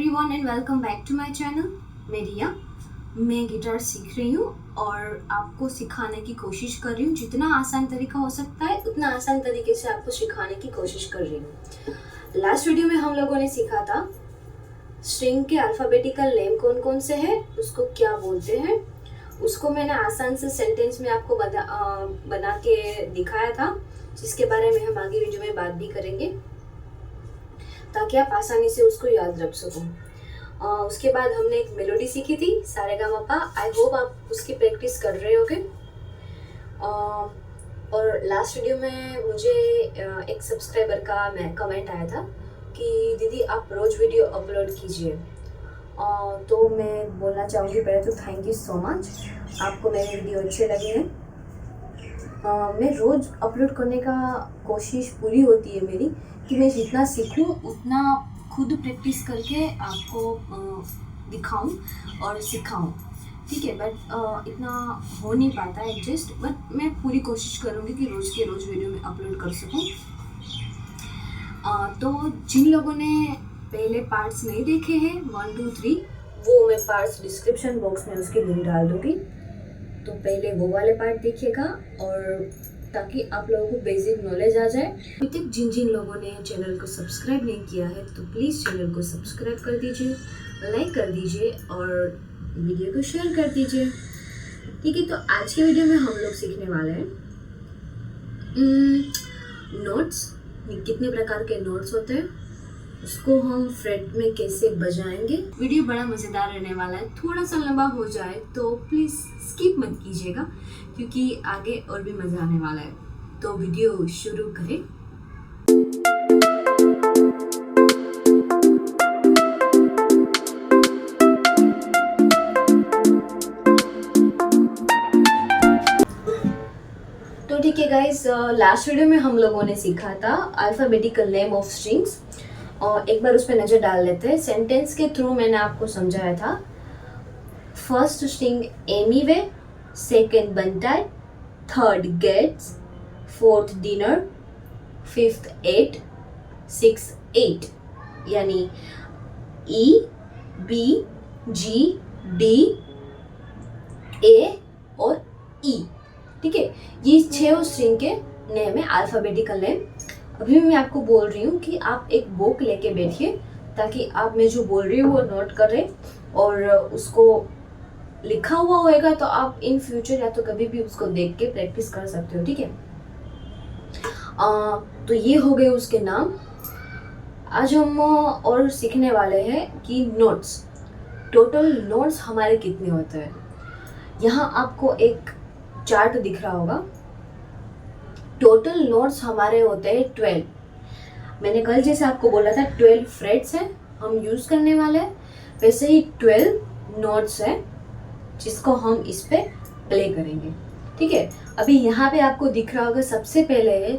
Everyone and welcome back to my channel. मैं रिया। मैं guitar सीख रही हूँ और आपको सिखाने की कोशिश कर रही हूँ। जितना आसान तरीका हो सकता है उतना आसान तरीके से आपको सिखाने की कोशिश कर रही हूँ। लास्ट वीडियो में हम लोगों ने सीखा था स्ट्रिंग के अल्फ़ाबेटिकल नेम कौन कौन से हैं, उसको क्या बोलते हैं। उसको मैंने आसान से सेंटेंस में आपको बना के दिखाया था, जिसके बारे में हम आगे वीडियो में बात भी करेंगे ताकि आप आसानी से उसको याद रख सको। उसके बाद हमने एक मेलोडी सीखी थी सारेगामापा। आई होप आप उसकी प्रैक्टिस कर रहे होगे। और लास्ट वीडियो में मुझे एक सब्सक्राइबर का कमेंट आया था कि दीदी आप रोज़ वीडियो अपलोड कीजिए। तो मैं बोलना चाहूँगी पहले तो थैंक यू सो मच, आपको मेरे वीडियो अच्छे लगे हैं। मैं रोज़ अपलोड करने का कोशिश पूरी होती है मेरी कि मैं जितना सीखूं उतना खुद प्रैक्टिस करके आपको दिखाऊं और सिखाऊं, ठीक है। बट इतना हो नहीं पाता है एडजस्ट, बट मैं पूरी कोशिश करूँगी कि रोज़ के रोज़ वीडियो में अपलोड कर सकूं। तो जिन लोगों ने पहले पार्ट्स नहीं देखे हैं 1, 2, 3, वो मैं पार्ट्स डिस्क्रिप्शन बॉक्स में उसकी लिंक डाल दूँगी। तो पहले वो वाले पार्ट देखिएगा और ताकि आप लोगों को बेसिक नॉलेज आ जाए। अभी तक जिन लोगों ने चैनल को सब्सक्राइब नहीं किया है तो प्लीज़ चैनल को सब्सक्राइब कर दीजिए, लाइक कर दीजिए और वीडियो को शेयर कर दीजिए, ठीक है। तो आज के वीडियो में हम लोग सीखने वाले हैं नोट्स। कितने प्रकार के नोट्स होते हैं, उसको हम फ्रेट में कैसे बजाएंगे। वीडियो बड़ा मज़ेदार रहने वाला है। थोड़ा सा लंबा हो जाए तो प्लीज़ स्किप मत कीजिएगा क्योंकि आगे और भी मज़ा आने वाला है। तो वीडियो शुरू करें। तो ठीक है गाइस, लास्ट वीडियो में हम लोगों ने सीखा था अल्फ़ाबेटिकल नेम ऑफ स्ट्रिंग्स और एक बार उस पर नज़र डाल लेते हैं। सेंटेंस के थ्रू मैंने आपको समझाया था फर्स्ट स्ट्रिंग एमीवे, सेकेंड बनटाई, third gates, fourth dinner, fifth eight, six eight, यानी ई, बी, जी, डी, ए और ई, ठीक है। ये 6 स्ट्रिंग के नेम है, अल्फ़ाबेटिकल नेम। अभी मैं आपको बोल रही हूँ कि आप एक बुक लेके बैठिए ताकि आप मैं जो बोल रही हूँ वो नोट करें और उसको लिखा हुआ होएगा तो आप इन फ्यूचर या तो कभी भी उसको देख के प्रैक्टिस कर सकते हो, ठीक है। तो ये हो गए उसके नाम। आज हम और सीखने वाले हैं कि नोट्स, टोटल नोट्स हमारे कितने होते हैं। यहाँ आपको एक चार्ट दिख रहा होगा। टोटल नोट्स हमारे होते हैं 12। मैंने कल जैसे आपको बोला था 12 फ्रेट्स हैं हम यूज़ करने वाले हैं, वैसे ही 12 नोट्स हैं जिसको हम इस पे प्ले करेंगे, ठीक है। अभी यहाँ पे आपको दिख रहा होगा सबसे पहले है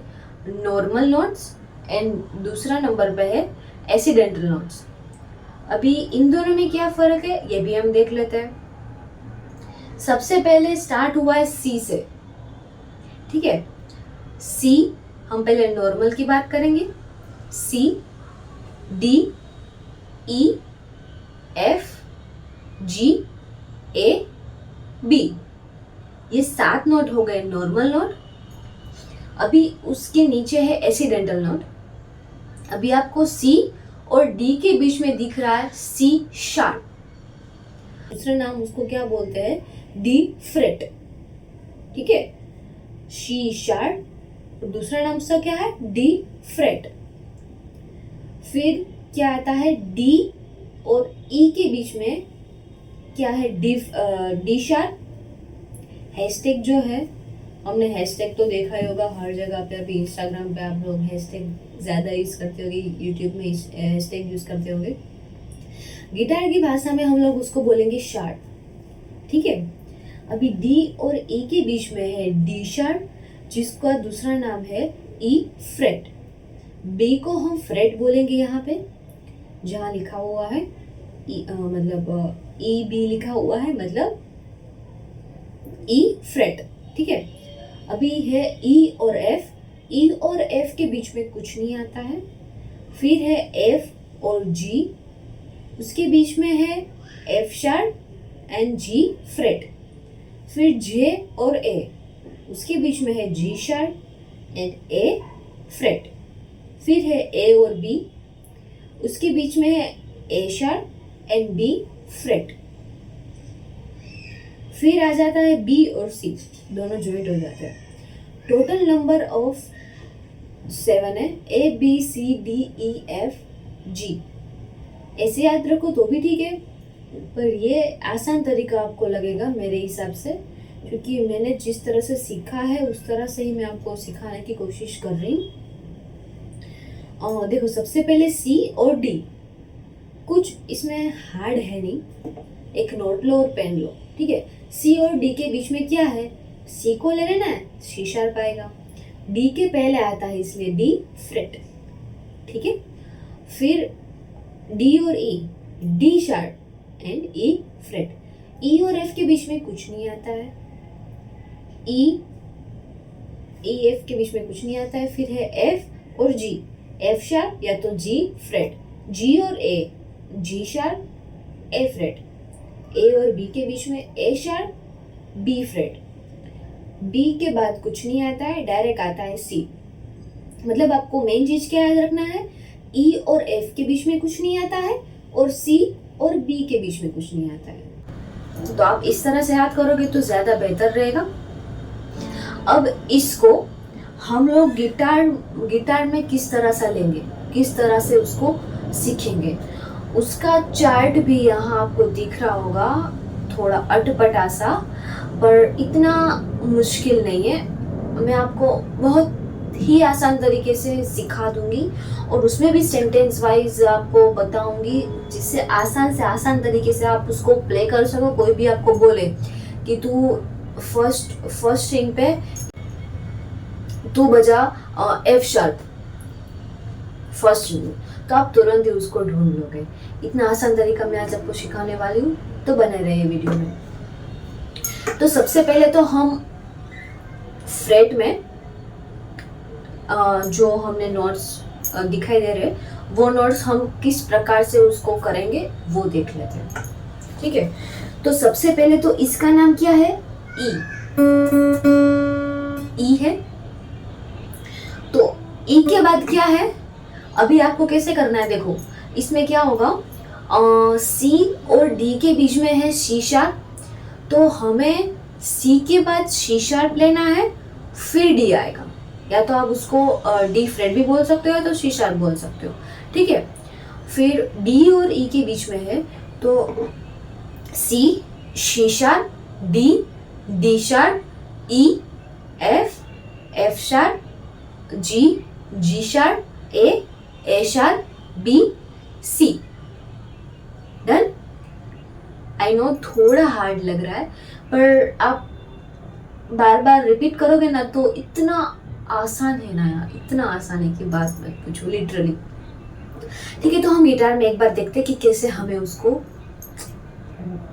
नॉर्मल नोट्स एंड दूसरा नंबर पे है एक्सीडेंटल नोट्स। अभी इन दोनों में क्या फ़र्क है ये भी हम देख लेते हैं। सबसे पहले स्टार्ट हुआ है सी से, ठीक है। सी, हम पहले नॉर्मल की बात करेंगे। सी, डी, ई, एफ, जी, ए, बी, ये 7 नोट हो गए नॉर्मल नोट। अभी उसके नीचे है एक्सीडेंटल नोट। अभी आपको सी और डी के बीच में दिख रहा है सी शार्प, दूसरा नाम उसको क्या बोलते हैं, डी फ्रेट, ठीक है। सी शार्प, दूसरा नाम उसका क्या है, डी फ्रेट। फिर क्या आता है डी और ई के बीच में क्या है, डी शार्प। हैशटैग जो है, हमने हैशटैग तो देखा ही होगा हर जगह पे। अभी इंस्टाग्राम पे आप लोग हैशटैग ज़्यादा यूज़ करते होंगे, यूट्यूब में हैशटैग यूज़ करते होंगे। गिटार की भाषा में हम लोग उसको बोलेंगे शार्प, ठीक है। अभी डी और ई के बीच में है डी शार्प, जिसका दूसरा नाम है ई फ्रेट। बी को हम फ्रेट बोलेंगे यहाँ पे, जहाँ लिखा हुआ है मतलब ई बी लिखा हुआ है मतलब ई फ्रेट, ठीक है। अभी है ई और एफ। ई और एफ के बीच में कुछ नहीं आता है। फिर है एफ और जी, उसके बीच में है F sharp and G fret. फिर जे और ए, उसके बीच में है G sharp and A fret. फिर है ए और बी, उसके बीच में है A sharp and B fret. फिर आ जाता है बी और सी, दोनों ज्वाइंट हो जाते हैं। टोटल नंबर ऑफ 7 है, A B C D E F G. ऐसे याद रखो तो भी ठीक है, पर ये आसान तरीका आपको लगेगा मेरे हिसाब से, क्योंकि मैंने जिस तरह से सीखा है उस तरह से ही मैं आपको सिखाने की कोशिश कर रही हूँ। देखो, सबसे पहले सी और डी, कुछ इसमें हार्ड है नहीं, एक नोट लो और पेन लो, ठीक है। सी और डी के बीच में क्या है, सी को ले लेना है, सी शार्प आएगा। डी के पहले आता है इसलिए डी फ्रेट, ठीक है। फिर डी और E, D sharp and E fret. E और एफ के बीच में कुछ नहीं आता है, ई एफ के बीच में कुछ नहीं आता है। फिर है एफ और जी, एफ शार्प या तो जी फ्रेट, जी और ए, जी शार्प ए फ्रेट। ए और बी के बीच में ए शार्प बी फ्रेट। बी के बाद कुछ नहीं आता है, डायरेक्ट आता है सी। मतलब आपको मेन चीज क्या याद रखना है, ई और एफ के बीच में कुछ नहीं आता है और सी और बी के बीच में कुछ नहीं आता है। तो आप इस तरह से याद करोगे तो ज्यादा बेहतर रहेगा। अब इसको हम लोग गिटार में किस तरह से लेंगे, किस तरह से उसको सीखेंगे, उसका चार्ट भी यहाँ आपको दिख रहा होगा, थोड़ा अटपटा सा, पर इतना मुश्किल नहीं है। मैं आपको बहुत ही आसान तरीके से सिखा दूंगी और उसमें भी सेंटेंस वाइज आपको बताऊंगी, जिससे आसान से आसान तरीके से आप उसको प्ले कर सको। कोई भी आपको बोले कि तू फर्स्ट स्ट्रिंग पे तू बजा एफ शार्प फर्स्ट स्ट्रिंग, तो आप तुरंत ही उसको ढूंढ लोगे। इतना आसान तरीका मैं आज आपको सिखाने वाली हूँ, तो बने रहिए वीडियो में। तो सबसे पहले तो हम फ्रेट में जो हमने नोट्स दिखाई दे रहे, वो नोट्स हम किस प्रकार से उसको करेंगे वो देख लेते हैं, ठीक है। तो सबसे पहले तो इसका नाम क्या है, ई है। तो ई के बाद क्या है, अभी आपको कैसे करना है, देखो इसमें क्या होगा, सी और डी के बीच में है सी शार्प, तो हमें सी के बाद सी शार्प लेना है, फिर डी आएगा। या तो आप उसको डी फ्रेट भी बोल सकते हो या तो सी शार्प बोल सकते हो, ठीक है। फिर डी और ई के बीच में है तो C sharp, D sharp, E, F sharp, G sharp, A sharp, B, C. Done. I know थोड़ा हार्ड लग रहा है, पर आप बार बार रिपीट करोगे ना तो इतना आसान है ना यार, इतना आसान है कि बात मत पूछो, लिटरली। ठीक है, तो हम गिटार में एक बार देखते हैं कि कैसे हमें उसको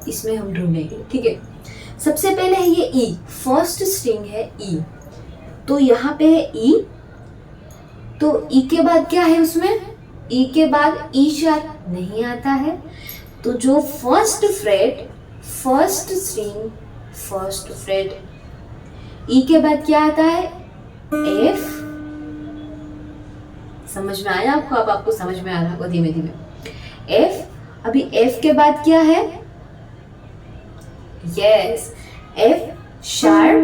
इसमें हम ढूंढेंगे, ठीक है। सबसे पहले है ये ई, फर्स्ट स्ट्रिंग है ई, तो यहाँ पे है ई, तो ई के बाद क्या है उसमें, ई के बाद ई शार्प नहीं आता है, तो जो first fret, first string, first fret, E के बाद क्या आता है, एफ। समझ में आया आपको? अब आपको समझ में आ रहा होगा धीमे धीमे। एफ, अभी एफ के बाद क्या है, यस, एफ शार्प,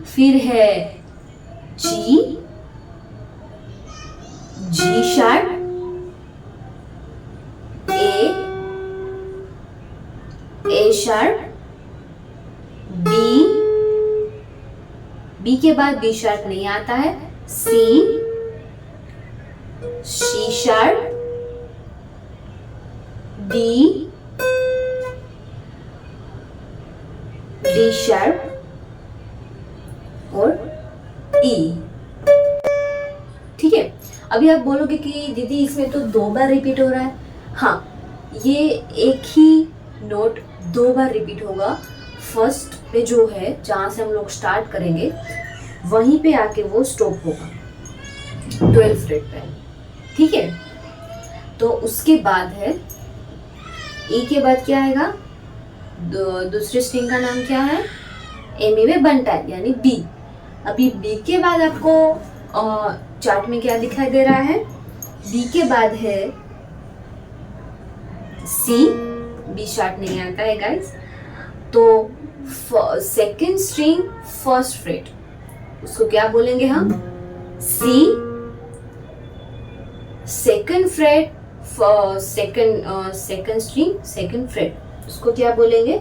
फिर है जी, जी शार्प, ए शार्प, बी के बाद बी शार्प नहीं आता है, सी शार्प, डी शार्प और ई। ठीक है, अभी आप बोलोगे कि दीदी इसमें तो 2 बार रिपीट हो रहा है। हाँ, ये एक ही नोट 2 बार रिपीट होगा। फर्स्ट पे जो है, जहाँ से हम लोग स्टार्ट करेंगे, वहीं पे आके वो स्टॉप होगा 12th फ्रेट पे। ठीक है, तो उसके बाद है ई के बाद क्या आएगा, दूसरे स्ट्रिंग का नाम क्या है, एमी में बनता है यानी बी। अभी बी के बाद आपको चार्ट में क्या दिखाई दे रहा है, बी के बाद है सी, बी शार्प नहीं आता है गाइस। तो सेकेंड स्ट्रिंग फर्स्ट फ्रेट, उसको क्या बोलेंगे हम, C. Second fret second string second fret, उसको क्या बोलेंगे,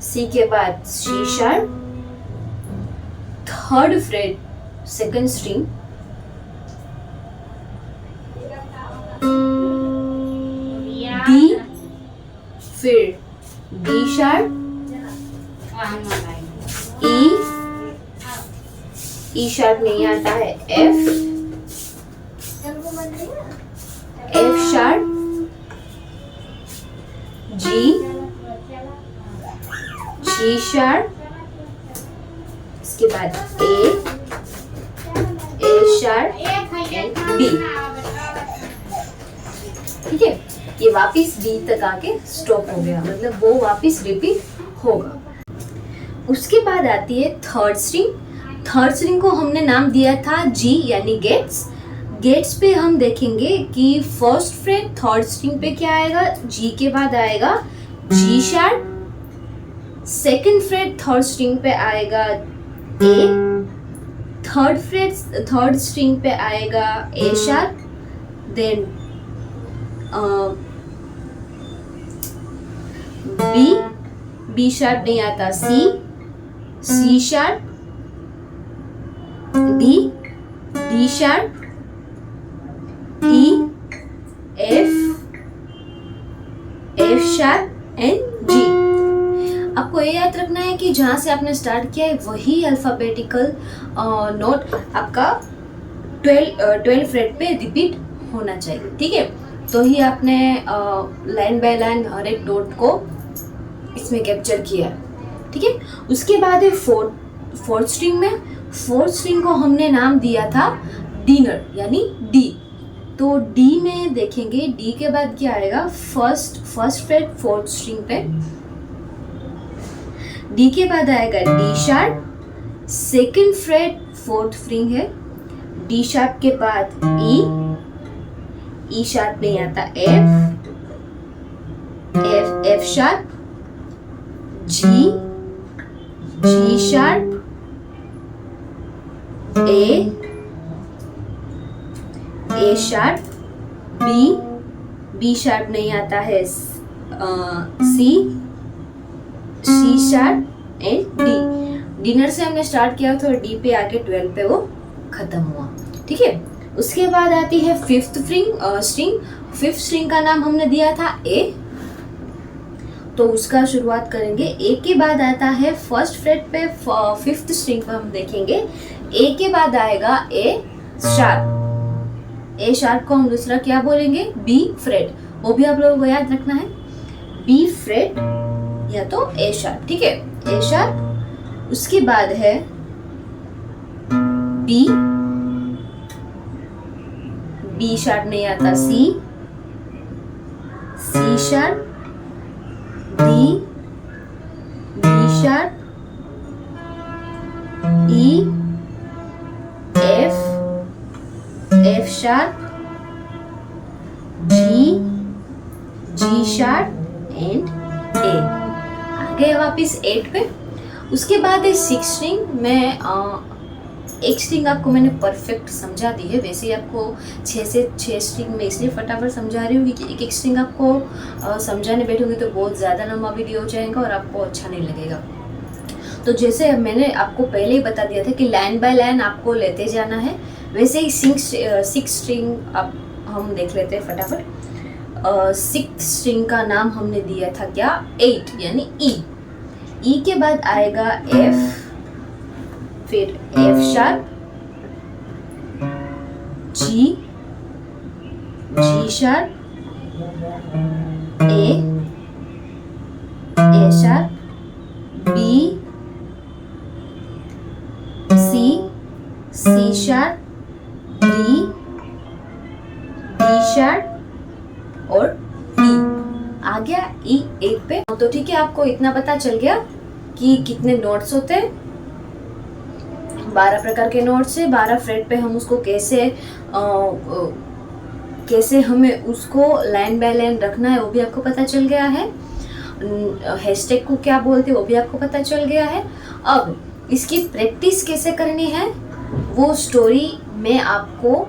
सी के बाद C sharp. Third fret second string D, फिर डी शार्प, ई शार्प नहीं आता है, एफ शार्प, जी शार्प, इसके बाद ए शार्प एंड बी। ठीक है, ये वापिस बी तक आके स्टॉप हो गया, मतलब वो वापिस रिपीट होगा। उसके बाद आती है थर्ड स्ट्रिंग। थर्ड स्ट्रिंग को हमने नाम दिया था जी यानी गेट्स। गेट्स पे हम देखेंगे कि फर्स्ट फ्रेट थर्ड स्ट्रिंग पे क्या आएगा, जी के बाद आएगा G sharp. Second fret third string पे आएगा A, third fret third string पे आएगा A sharp, then B sharp नहीं आता, C sharp, D sharp, E, F sharp and G. आपको ये याद रखना है कि जहाँ से आपने स्टार्ट किया है वही अल्फाबेटिकल नोट आपका 12 फ्रेट पे रिपीट होना चाहिए। ठीक है, तो ही आपने लाइन बाय लाइन हर एक नोट को इसमें कैप्चर किया है। ठीक है, उसके बाद है फोर्थ स्ट्रिंग में। फोर्थ स्ट्रिंग को हमने नाम दिया था डिनर यानी डी। तो डी में देखेंगे, डी के बाद क्या आएगा, फर्स्ट फ्रेट फोर्थ स्ट्रिंग पे, डी के बाद आएगा D sharp. Second fret fourth string है, डी शार्प के बाद ई शार्प नहीं आता, F sharp, G sharp, A sharp, B sharp नहीं आता है, C sharp and D. Dinner से हमने स्टार्ट किया तो डी पे आके 12 पे वो खत्म हुआ। ठीक है, उसके बाद आती है फिफ्थ स्ट्रिंग। फिफ्थ स्ट्रिंग का नाम हमने दिया था ए, तो उसका शुरुआत करेंगे। ए के बाद आता है फर्स्ट फ्रेट पे फिफ्थ स्ट्रिंग पे हम देखेंगे, ए के बाद आएगा ए शार्प। ए शार्प को हम दूसरा क्या बोलेंगे, बी फ्रेट, वो भी आप लोगों को याद रखना है, बी फ्रेट या तो ए शार्प। ठीक है, ए शार्प। उसके बाद है बी शार्प नहीं आता, C sharp, D sharp, E, F sharp, G sharp and A. आ गए वापिस 8 पे। उसके बाद है 6 स्ट्रिंग में एक स्ट्रिंग आपको मैंने परफेक्ट समझा दी है। वैसे ही आपको 6 से 6 स्ट्रिंग में इसलिए फटाफट समझा रही हूँ कि एक स्ट्रिंग आपको समझाने बैठूंगी तो बहुत ज़्यादा लंबा वीडियो हो जाएगा और आपको अच्छा नहीं लगेगा। तो जैसे मैंने आपको पहले ही बता दिया था कि लाइन बाय लाइन आपको लेते जाना है, वैसे ही 6 स्ट्रिंग आप हम देख लेते हैं फटाफट। 6th स्ट्रिंग का नाम हमने दिया था क्या, 8 यानी ई के बाद आएगा एफ, फिर F sharp, G sharp, A sharp, B, C sharp, D sharp, और ई। आ गया ई 8 पे। तो ठीक है, आपको इतना पता चल गया कि कितने नोट्स होते हैं। 12 प्रकार के नोट्स है। 12 फ्रेट पे हम उसको कैसे हमें उसको लाइन बाय लाइन रखना है वो भी आपको पता चल गया है। हैशटैग को क्या बोलते हैं वो भी आपको पता चल गया है। अब इसकी प्रैक्टिस कैसे करनी है वो स्टोरी मैं आपको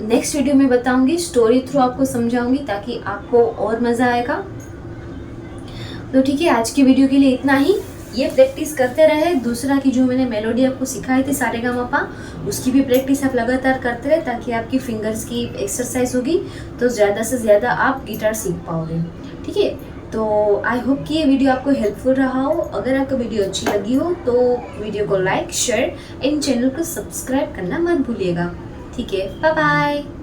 नेक्स्ट वीडियो में बताऊंगी। स्टोरी थ्रू आपको समझाऊंगी ताकि आपको और मज़ा आएगा। तो ठीक है, आज की वीडियो के लिए इतना ही। ये प्रैक्टिस करते रहे। दूसरा की जो मैंने मेलोडी आपको सिखाई थी सारेगामापा, उसकी भी प्रैक्टिस आप लगातार करते रहे ताकि आपकी फिंगर्स की एक्सरसाइज होगी तो ज़्यादा से ज़्यादा आप गिटार सीख पाओगे। ठीक है, तो आई होप कि ये वीडियो आपको हेल्पफुल रहा हो। अगर आपको वीडियो अच्छी लगी हो तो वीडियो को लाइक, शेयर एंड चैनल को सब्सक्राइब करना मत भूलिएगा। ठीक है, बाय बाय।